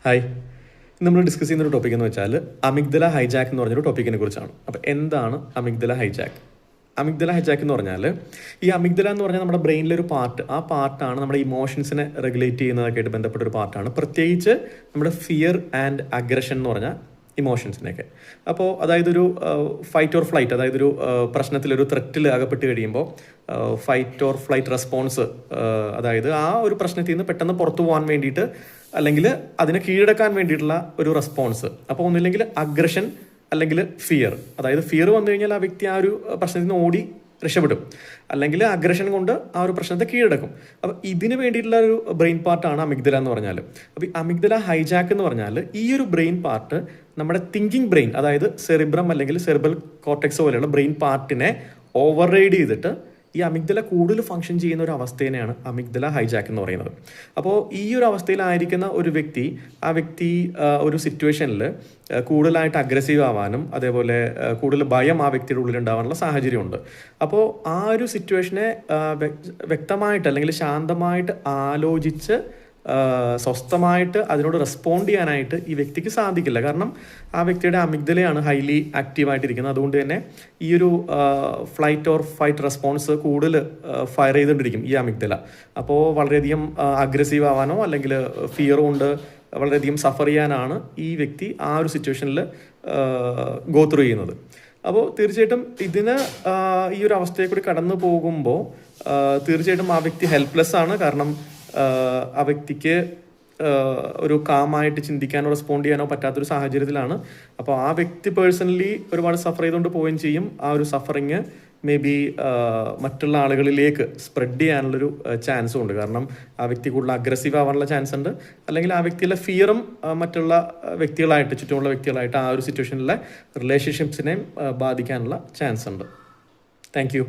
Hi. നമ്മൾ discuss ചെയ്യുന്ന topic എന്ന് വെച്ചാൽ അമിഗ്ദല ഹൈജാക്ക് എന്ന് പറഞ്ഞൊരു ടോപ്പിക്കിനെ കുറിച്ചാണ്. അപ്പോൾ എന്താണ് അമിഗ്ദല ഹൈജാക്ക്? അമിഗ്ദല ഹൈജാക്ക് എന്ന് പറഞ്ഞാൽ ഈ അമിഗ്ദല എന്ന് പറഞ്ഞാൽ നമ്മുടെ ബ്രെയിനിലെ ഒരു പാർട്ട്, ആ പാർട്ടാണ് നമ്മുടെ ഇമോഷൻസിനെ റെഗുലേറ്റ് ചെയ്യുന്നതൊക്കെ ആയിട്ട് ബന്ധപ്പെട്ട ഒരു പാർട്ടാണ്. പ്രത്യേകിച്ച് നമ്മുടെ ഫിയർ ആൻഡ് അഗ്രഷൻ എന്ന് പറഞ്ഞാൽ ഇമോഷൻസിനെയൊക്കെ. അപ്പോൾ അതായത് ഒരു ഫൈറ്റ് ഓർ ഫ്ലൈറ്റ്, അതായത് ഒരു പ്രശ്നത്തിലൊരു ത്രെറ്റിൽ അകപ്പെട്ട് കഴിയുമ്പോൾ ഫൈറ്റ് ഓർ ഫ്ലൈറ്റ് റെസ്പോൺസ്, അതായത് ആ ഒരു പ്രശ്നത്തിൽ നിന്ന് പെട്ടെന്ന് പുറത്തു പോകാൻ വേണ്ടിയിട്ട് അല്ലെങ്കിൽ അതിനെ കീഴടക്കാൻ വേണ്ടിയിട്ടുള്ള ഒരു റെസ്പോൺസ്. അപ്പോൾ ഒന്നില്ലെങ്കിൽ അഗ്രഷൻ അല്ലെങ്കിൽ ഫിയർ. അതായത് ഫിയർ വന്നു കഴിഞ്ഞാൽ ആ വ്യക്തി ആ ഒരു പ്രശ്നത്തിൽ നിന്ന് ഓടി രക്ഷപ്പെടും, അല്ലെങ്കിൽ അഗ്രഷൻ കൊണ്ട് ആ ഒരു പ്രശ്നത്തെ കീഴടക്കും. അപ്പോൾ ഇതിന് വേണ്ടിയിട്ടുള്ള ഒരു ബ്രെയിൻ പാർട്ടാണ് അമിഗ്ദല എന്ന് പറഞ്ഞാൽ. അപ്പോൾ ഈ അമിഗ്ദല ഹൈജാക്ക് എന്ന് പറഞ്ഞാൽ ഈ ഒരു ബ്രെയിൻ പാർട്ട് നമ്മുടെ തിങ്കിങ് ബ്രെയിൻ, അതായത് സെറിബ്രം അല്ലെങ്കിൽ സെറിബ്രൽ കോർട്ടെക്സ് പോലെയുള്ള ബ്രെയിൻ പാർട്ടിനെ ഓവർ റൈഡ് ചെയ്തിട്ട് ഈ അമിഗ്ദല കൂടുതൽ ഫങ്ഷൻ ചെയ്യുന്ന ഒരു അവസ്ഥേനെയാണ് അമിഗ്ദല ഹൈജാക്ക് എന്ന് പറയുന്നത്. അപ്പോൾ ഈ ഒരു അവസ്ഥയിലായിരിക്കുന്ന ഒരു വ്യക്തി, ആ വ്യക്തി ഒരു സിറ്റുവേഷനിൽ കൂടുതലായിട്ട് അഗ്രസീവ് ആവാനും അതേപോലെ കൂടുതൽ ഭയം ആ വ്യക്തിയുടെ ഉള്ളിൽ ഉണ്ടാവാനുള്ള സാഹചര്യമുണ്ട്. അപ്പോൾ ആ ഒരു സിറ്റുവേഷനെ വ്യക്തമായിട്ട് അല്ലെങ്കിൽ ശാന്തമായിട്ട് ആലോചിച്ച് സ്വസ്ഥമായിട്ട് അതിനോട് റെസ്പോണ്ട് ചെയ്യാനായിട്ട് ഈ വ്യക്തിക്ക് സാധിക്കില്ല. കാരണം ആ വ്യക്തിയുടെ അമിഗ്ദലയാണ് ഹൈലി ആക്റ്റീവായിട്ടിരിക്കുന്നത്. അതുകൊണ്ട് തന്നെ ഈ ഒരു ഫ്ലൈറ്റ് ഓർ ഫൈറ്റ് റെസ്പോൺസ് കൂടുതൽ ഫയർ ചെയ്തുകൊണ്ടിരിക്കും ഈ അമിഗ്ദല. അപ്പോൾ വളരെയധികം അഗ്രസീവ് ആവാനോ അല്ലെങ്കിൽ ഫിയർ കൊണ്ട് വളരെയധികം സഫർ ചെയ്യാനാണ് ഈ വ്യക്തി ആ ഒരു സിറ്റുവേഷനിൽ ഗോ ത്രൂ ചെയ്യുന്നത്. അപ്പോൾ തീർച്ചയായിട്ടും ഇതിന് ഈ ഒരു അവസ്ഥയെ കൂടി കടന്നു പോകുമ്പോൾ തീർച്ചയായിട്ടും ആ വ്യക്തി ഹെൽപ്ലെസ് ആണ്. കാരണം ആ വ്യക്തിക്ക് ഒരു കാമായിട്ട് ചിന്തിക്കാനോ റെസ്പോണ്ട് ചെയ്യാനോ പറ്റാത്തൊരു സാഹചര്യത്തിലാണ്. അപ്പോൾ ആ വ്യക്തി പേഴ്സണലി ഒരുപാട് സഫർ ചെയ്തുകൊണ്ട് പോവുകയും ചെയ്യും. ആ ഒരു സഫറിങ് മേ ബി മറ്റുള്ള ആളുകളിലേക്ക് സ്പ്രെഡ് ചെയ്യാനുള്ളൊരു ചാൻസും ഉണ്ട്. കാരണം ആ വ്യക്തി കൂടുതൽ അഗ്രസീവ് ആവാനുള്ള ചാൻസ് ഉണ്ട്, അല്ലെങ്കിൽ ആ വ്യക്തിയിലെ ഫിയറും മറ്റുള്ള വ്യക്തികളായിട്ട്, ചുറ്റുമുള്ള വ്യക്തികളായിട്ട് ആ ഒരു സിറ്റുവേഷനിലെ റിലേഷൻഷിപ്സിനെയും ബാധിക്കാനുള്ള ചാൻസ് ഉണ്ട്. Thank you.